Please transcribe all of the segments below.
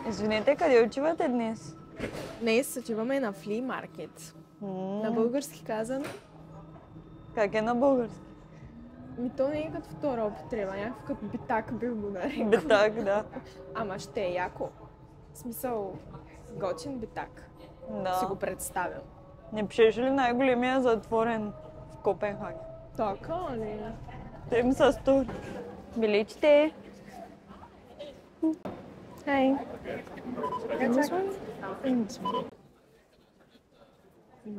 Извинете, къде отивате днес? Днес отиваме на фли маркет. На български казано. Как е на български? То не е като втора употреба, някакъв като битак бих го нарекал. Битак, да. Ама ще е яко. В смисъл, готин битак. Да. Си го представям. Не пишеше ли най-големия затворен в Копенхаген? Така ли? Те им са стори. Билетите. Хей.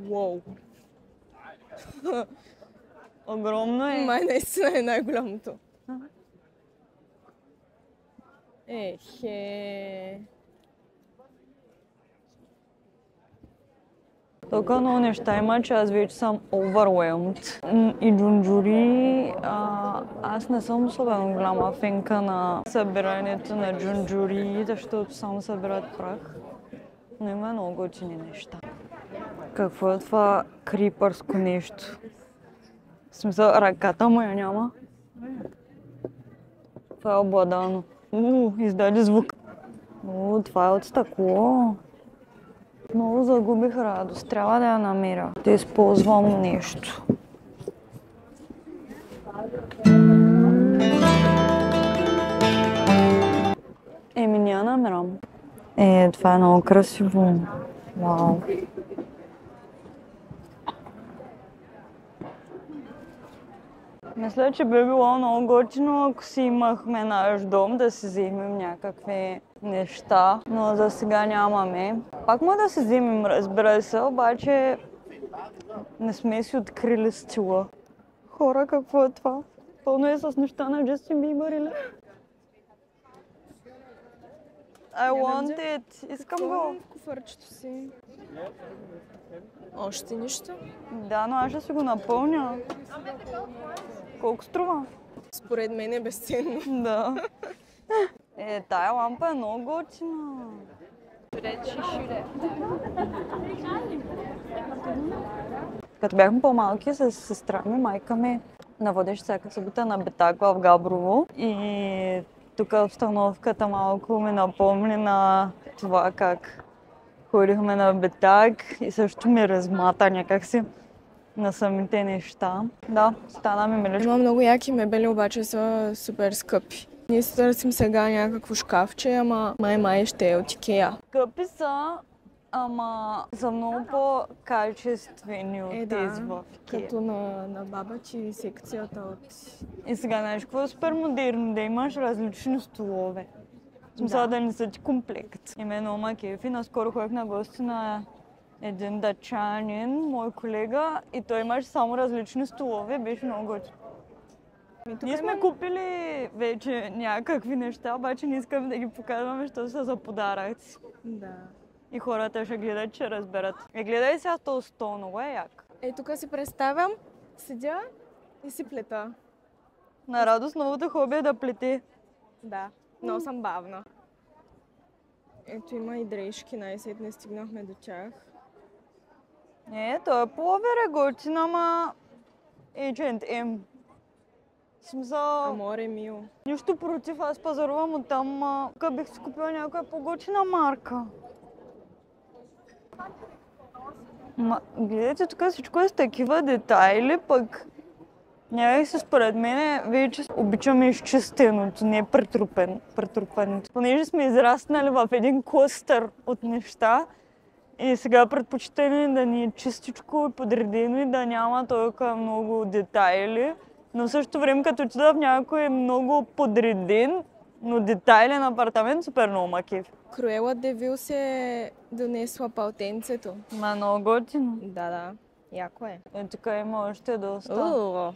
Уоу. Огромно е. Май наистина е най-голямото. Толкова много неща има, че аз вече съм overwhelmed. И джунджури, аз не съм особено голяма фенка на събирането на джунджури, защото само събират прах. Но има много готини неща. Какво е това крипърско нещо? В смисъл, ръката му я няма. Това е обладано. Издаде звук. Това е от стъкло. Много загубих радост. Трябва да я намеря. Да използвам нещо. Не намерям. Това е много красиво. Вау. Мисля, че би било много готино, ако си имахме наш дом, да си вземем някакви неща, но за сега нямаме. Пак може да си вземем, разбира се, обаче не сме си открили стила. Хора, какво е това? Пълно е с неща на Джастин Бибър или? I want it. Искам го. В куфарчето си. Още нищо? Да, но аз ще си го напълня. Колко струва? Според мен е безценно. Да. Тая лампа е много готина. Като бяхме по-малки с сестра ми, майка ми наводеше всяка събота на битак в Габрово. И тук обстановката малко ми напомни на това как ходихме на битак и също ми размата някакси на самите неща. Да, стана ми миличко. Има много яки мебели, обаче са супер скъпи. Ние си търсим сега някакво шкафче, ама май ще е от Икеа. Скъпи са, ама са много по-качествени от тези в Икеа. Като на баба ти секцията от... И сега знаеш какво е супер модерно, да имаш различни столове. В смисъл да не са ти комплект. И ме много ма кефи. Наскоро ходих на гости на един датчанин, мой колега, и той имаше само различни столове, беше много готино. Ние сме купили вече някакви неща, обаче не искаме да ги показваме, защото са за подаръци. Да. И хората ще гледат, че разберат. Гледай сега този стол, много е як. Тук си представям, седя и си плета. На радост новото хобби е да плете. Да, много съм бавна. Ето има и дрежки, най-сетне стигнахме до тях. Той е по-вере готин, ама H&M. Смисъл... Аморе мио. Нищо против, аз пазарувам оттам, тук бих си купила някоя по-готина марка. Гледайте, тук всичко е с такива детайли, пък някак си според мен вече обичаме изчистеното, не претрупането. Понеже сме израснали в един клъстър от неща и сега предпочитаме да ни е чистичко и подредено и да няма толкова много детайли. Но в същото време, като отида в някой много подреден, но детайлен апартамент, супер много ма кефи. Круела де Вил се е донесла палтенцето. Много готино. Да, яко е. Тук има още доста.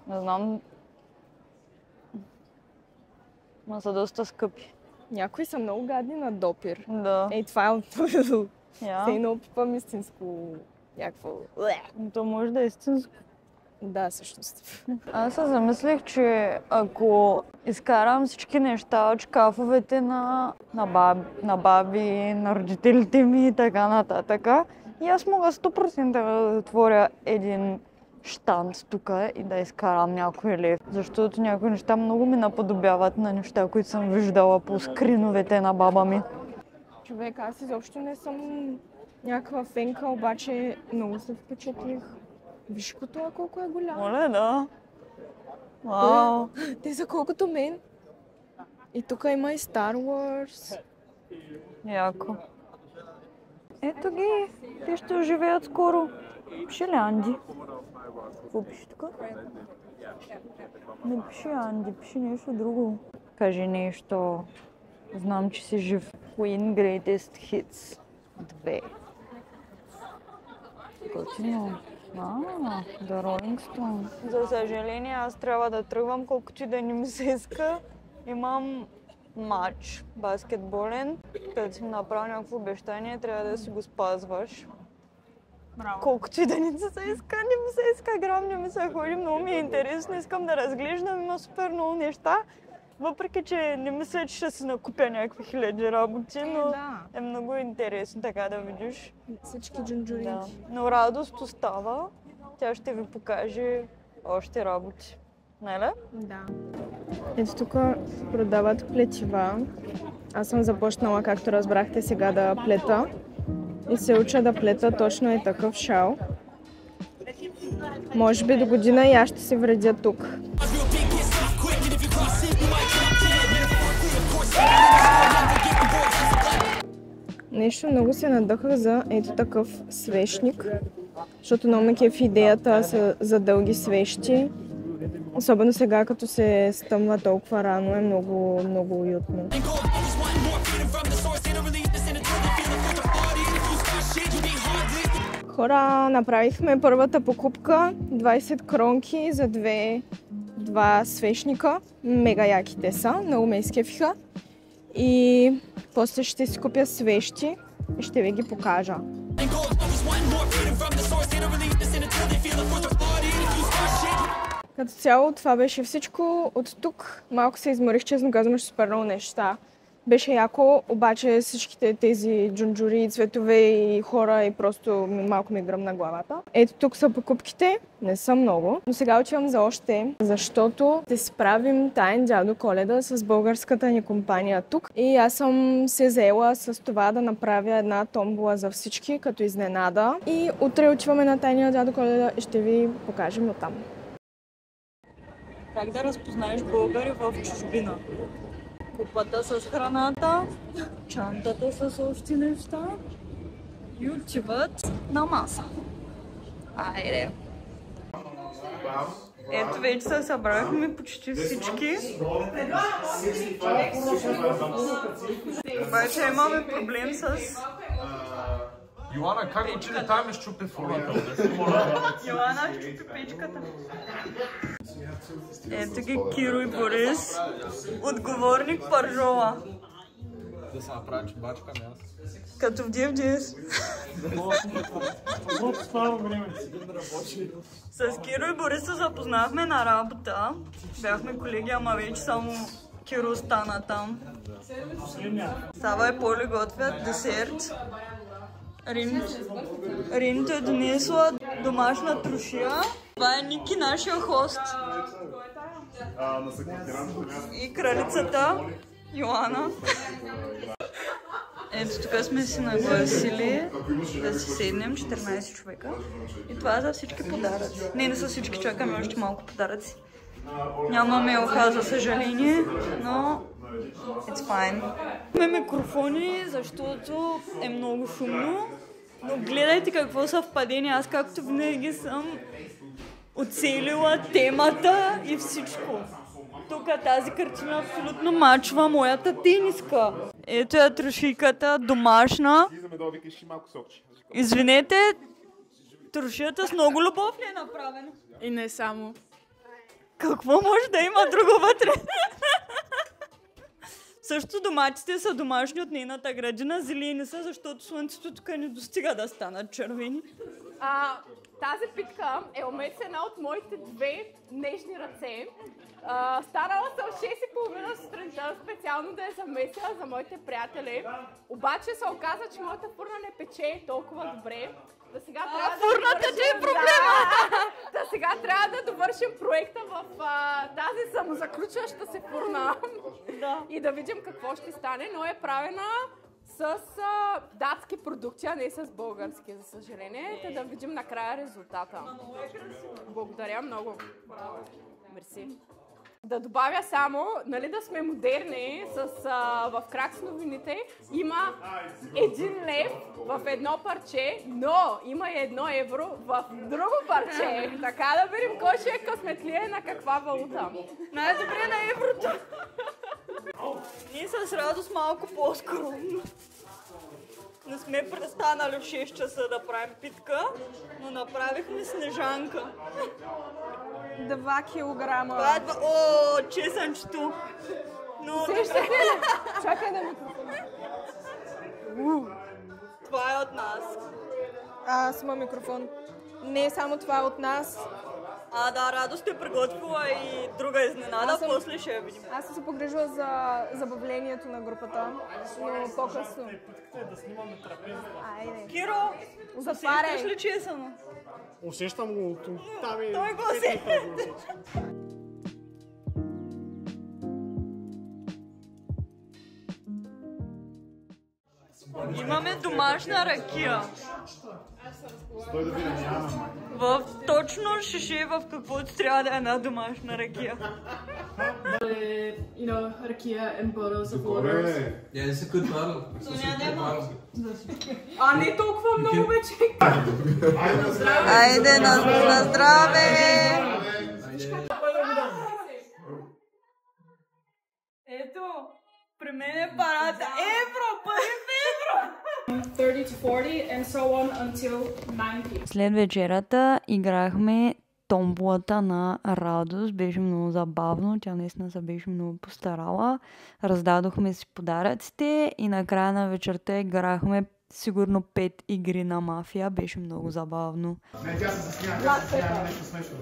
Не знам. Ма са доста скъпи. Някои са много гадни на допир. Да. Това е от твоето. Я. Все едно пипам истинско някакво. То може да е истинско. Да, всъщност. Аз се замислих, че ако изкарам всички неща от шкафовете на баби, на родителите ми и така нататък, и аз мога 100% да отворя един щанд тук и да изкарам някой лев. Защото някои неща много ми наподобяват на неща, които съм виждала по скриновете на баба ми. Човек, аз изобщо не съм някаква фенка, обаче много се впечатлих. Виж като колко е голям. Моля, да. Вау. Те са колкото мен. И тук има и Star Wars. Яко. Ето ги. Те ще оживеят скоро. Пише ли Анди? Какво пише тук? Не пише Анди, пише нещо друго. Кажи нещо. Знам, че си жив. Queen Greatest Hits 2. Готино. The Rolling Stone. За съжаление, аз трябва да тръгвам, колкото и да не ми се иска. Имам матч баскетболен. Като си направил някакво обещание, трябва да си го спазваш. Браво. Колкото и да не се иска, не ми се иска грам, не ми се ходи, много ми е интересно, искам да разглеждам, има супер много неща. Въпреки, че не мисля, че ще си накупя някакви хиляди работи, но е много интересно така да видиш. Всички джунджуринки. Да. Но радост остава, тя ще ви покаже още работи. Нали? Да. Ето тук продават плетива. Аз съм започнала, както разбрахте, сега да плета. И се уча да плета точно е такъв шал. Може би до година и аз ще се вредя тук. Нещо много се надъхах за ето такъв свещник, защото много ме кефи идеята за дълги свещи. Особено сега, като се стъмва толкова рано, е много, много уютно. Хора, направихме първата покупка, 20 кронки за два свещника. Мега яки те са, много ме изкефиха. И после ще си купя свещи и ще ви ги покажа. Като цяло това беше всичко от тук. Малко се изморих, честно казвам, ще супер много неща. Беше яко, обаче всичките тези джунджури, цветове и хора и просто малко ми гръмна главата. Ето тук са покупките, не са много, но сега отивам за още, защото ще справим таен дядо Коледа с българската ни компания тук. И аз съм се заела с това да направя една томбола за всички, като изненада. И утре отиваме на тайния дядо Коледа и ще ви покажем оттам. Как да разпознаеш българи в чужбина? Купата с храната, чантата с още неща и отиват на маса. Айде! Ето вече се събрахме почти всички. Обаче имаме проблем с... Йоана, как учи ли там изчупи фурата? Йоана щупи печката. Ето ги Киро и Борис. Отговорник Пържола. Да се направи чубачка, не аз. Като в DFDS. С Киро и Борис се запознахме на работа. Бяхме колеги, ама вече само Киро остана там. Сава и Поли готвят десерт. Ринто е донесла домашна трушия. Това е Ники, нашия хост. И кралицата Йоана. Ето тук сме си нагласили да си седнем 14 човека. И това е за всички подаръци. Не са всички, чакаме още малко подаръци. Нямаме оха, за съжаление, но it's fine. Имаме микрофони, защото е много шумно. Но гледайте какво съвпадение. Аз както винаги съм оцелила темата и всичко. Тук тази картина абсолютно мачва моята тениска. Ето е трошийката, домашна. Извинете, трошията с много любов ли е направена? И не само. Какво може да има друго вътре? Също доматите са домашни от нейната градина, зелени са, защото слънцето тук не достига да станат червени. Тази питка е умесена от моите две нежни ръце. Старала съм 6:30 сутринта специално да я замеся за моите приятели. Обаче се оказа, че моята фурна не пече толкова добре. Да сега трябва фурната ти е проблема! Да сега трябва да довършим проекта в тази самозаключваща се фурна. И да видим какво ще стане, но е правена с датски продукти, а не с български, за съжаление. Да видим накрая резултата. Благодаря много. Мерси. Да добавя само, нали да сме модерни, в Кракс новините има 1 лев в едно парче, но има и 1 евро в друго парче. Така да видим кой ще е късметлие на каква валута. Най-добре на еврото. Ние с радост малко по-скромно. Не сме престанали в 6 часа да правим питка, но направихме снежанка. 2 килограма. О, чесънчето. Сещате ли? Чакай да микрофон. Това е от нас. Аз имам микрофон. Не само това е от нас. Да, Радост е приготвила и друга изненада, после ще я видим. Аз съм се погрижила за забавлението на групата, но по-късно. Да снимаме трапезата. Айде. Киро, затваряй. усещаш ли чесъно? Усещам го от там и... Той го усеща. Имаме домашна ракия. В точно шише, в каквото трябва да е една домашна ракия. Rakia and bottles of water. Yeah, it's a good bottle. Не толкова много вече. Айде, на здраве! Ето, при мен е парата. Евро, пари в евро! 30 to 40 and so on until 90. След вечерята играхме томболата на Радост. Беше много забавно. Тя наистина се беше много постарала. Раздадохме си подаръците и накрая на вечерта играхме сигурно 5 игри на мафия. Беше много забавно.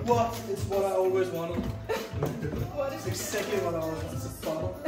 What? It's what I always wanted. What is exactly what I always wanted.